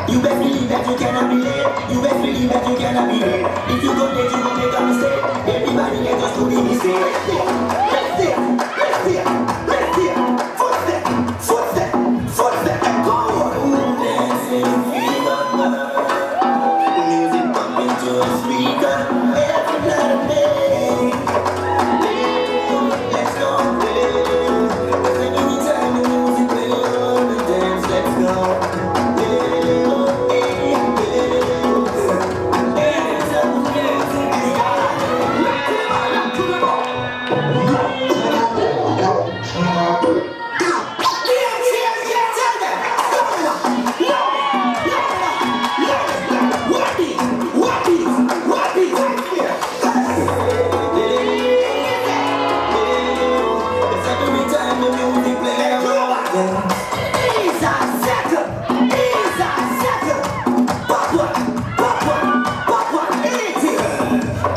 You best believe that you cannot be late. You best believe that you cannot be late. If you go late, you gon' make a mistake. Everybody let us do the mistake. Let's see, let's see, let's see. Footstep, footstep, footstep. Go on. Dancing fever. Music pumping to a speaker. Every night and day. Let's go, cause anytime the music play on the dance, let's go.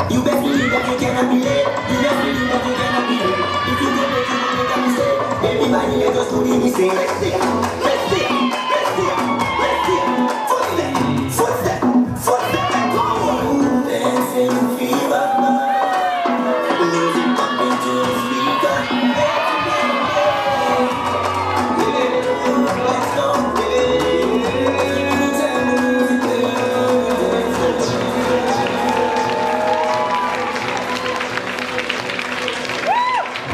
You best believe that you cannot be late. You best believe that you cannot be late. If you go late, you gon' make a mistake. Everybody let us do the mistake. Let's see, let's see, let's see, let's see. Footstep, footstep, footstep. Go on. Dancing fever. Music pumping to the speaker. Let's go. Anytime the music plays, let's go.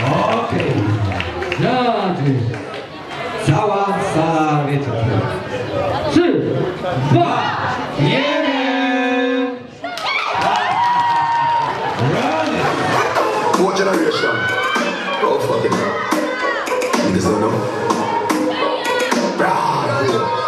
Okej, Judges, cała sala wiecie. 3, 2, 1. What generation? Oh, fucking hell. Niggas don't know. Rah, yeah.